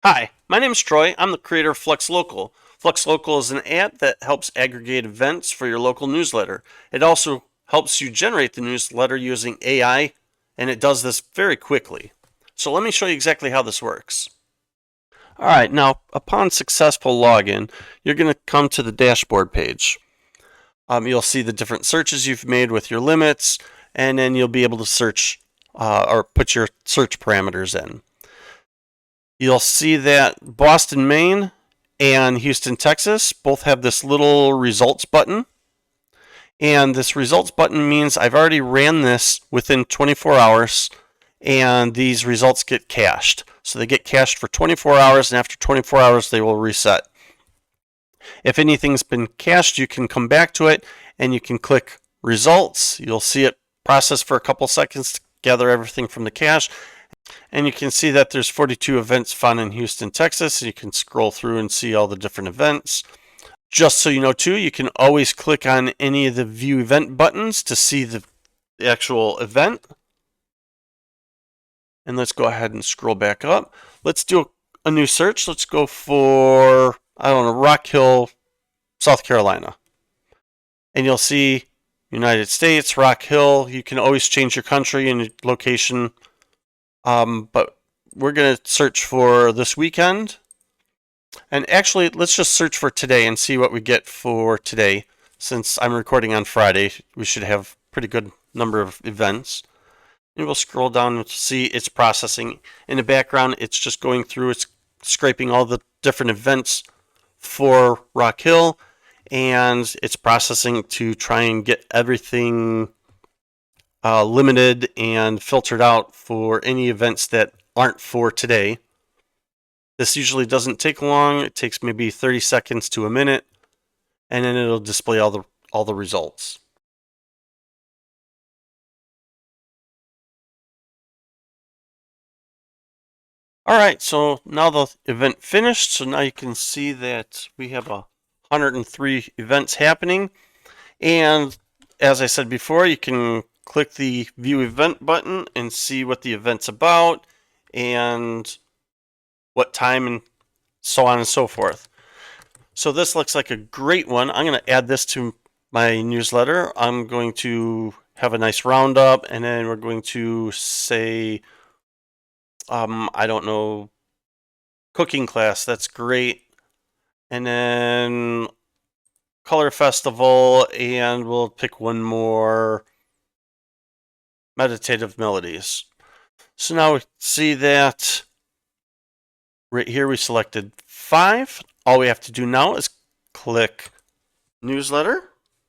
Hi, my name is Troy. I'm the creator of FluxLocal. FluxLocal is an app that helps aggregate events for your local newsletter. It also helps you generate the newsletter using AI, and it does this very quickly. So let me show you exactly how this works. Alright, now upon successful login, you're going to come to the dashboard page. You'll see the different searches you've made with your limits, and then you'll be able to search or put your search parameters in. You'll see that Boston, Maine and Houston, Texas both have this little results button. And this results button means I've already ran this within 24 hours and these results get cached. So they get cached for 24 hours and after 24 hours they will reset. If anything's been cached, you can come back to it and you can click results. You'll see it process for a couple seconds to gather everything from the cache. And you can see that there's 42 events found in Houston, Texas. And you can scroll through and see all the different events. Just so you know too, you can always click on any of the view event buttons to see the actual event. And let's go ahead and scroll back up. Let's do a new search. Let's go for, I don't know, Rock Hill, South Carolina. And you'll see United States, Rock Hill. You can always change your country and your location. But we're going to search for this weekend. And actually, let's just search for today and see what we get for today. Since I'm recording on Friday, we should have a pretty good number of events. And we'll scroll down and see it's processing. In the background, it's just going through, it's scraping all the different events for Rock Hill. And it's processing to try and get everything limited and filtered out for any events that aren't for today. This usually doesn't take long. It takes maybe 30 seconds to a minute, and then it'll display all the results. Alright, so now the event finished. So now you can see that we have 103 events happening. And as I said before, you can click the view event button and see what the event's about and what time and so on and so forth. So this looks like a great one. I'm going to add this to my newsletter. I'm going to have a nice roundup, and then we're going to say, I don't know, cooking class. That's great. And then color festival, and we'll pick one more, meditative melodies. So now we see that right here we selected 5. All we have to do now is click newsletter.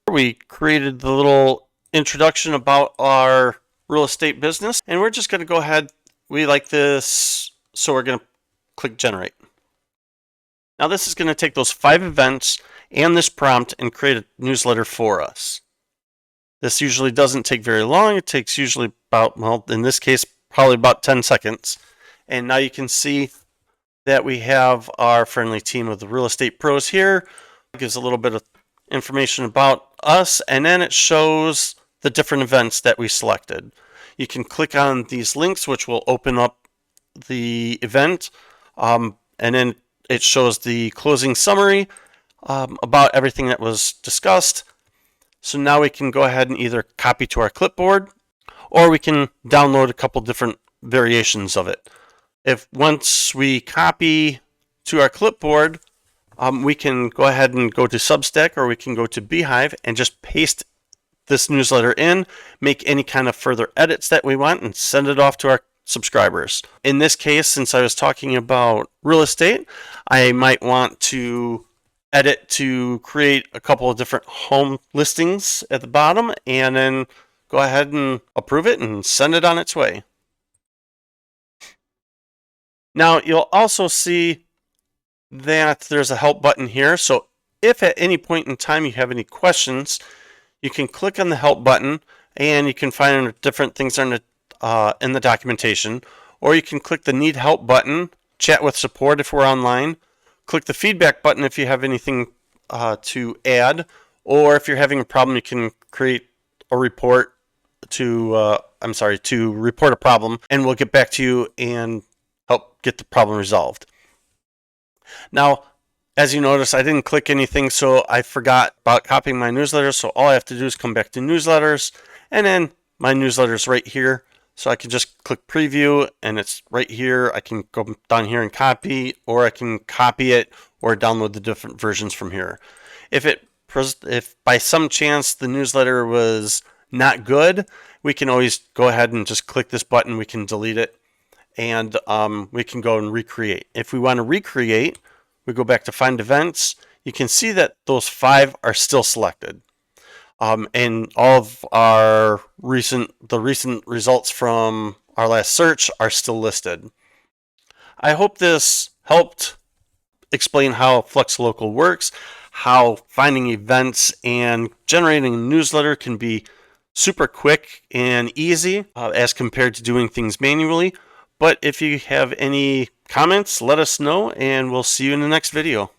We created the little introduction about our real estate business, and we're just going to go ahead. We like this, so we're going to click generate. Now this is going to take those 5 events and this prompt and create a newsletter for us. This usually doesn't take very long. It takes usually about, well, in this case, probably about 10 seconds. And now you can see that we have our friendly team of the real estate pros here. It gives a little bit of information about us, and then it shows the different events that we selected. You can click on these links, which will open up the event, and then it shows the closing summary about everything that was discussed. So now we can go ahead and either copy to our clipboard, or we can download a couple different variations of it. If once we copy to our clipboard, we can go ahead and go to Substack, or we can go to Beehive and just paste this newsletter in, make any kind of further edits that we want, and send it off to our subscribers. In this case, since I was talking about real estate, I might want to edit to create a couple of different home listings at the bottom, and then go ahead and approve it and send it on its way. Now you'll also see that there's a help button here. So if at any point in time you have any questions, you can click on the help button and you can find different things in the documentation, or you can click the need help button, chat with support if we're online, click the feedback button if you have anything to add, or if you're having a problem, you can create a report to report a problem, and we'll get back to you and help get the problem resolved. Now, as you notice, I didn't click anything, so I forgot about copying my newsletter. So all I have to do is come back to newsletters, and then my newsletter's right here. So I can just click preview, and it's right here. I can go down here and copy, or I can copy it or download the different versions from here. If by some chance the newsletter was not good, we can always go ahead and just click this button. We can delete it, and we can go and recreate. If we want to recreate, we go back to find events. You can see that those 5 are still selected. And all of our recent results from our last search are still listed. I hope this helped explain how FluxLocal works, how finding events and generating a newsletter can be super quick and easy as compared to doing things manually. But if you have any comments, let us know, and we'll see you in the next video.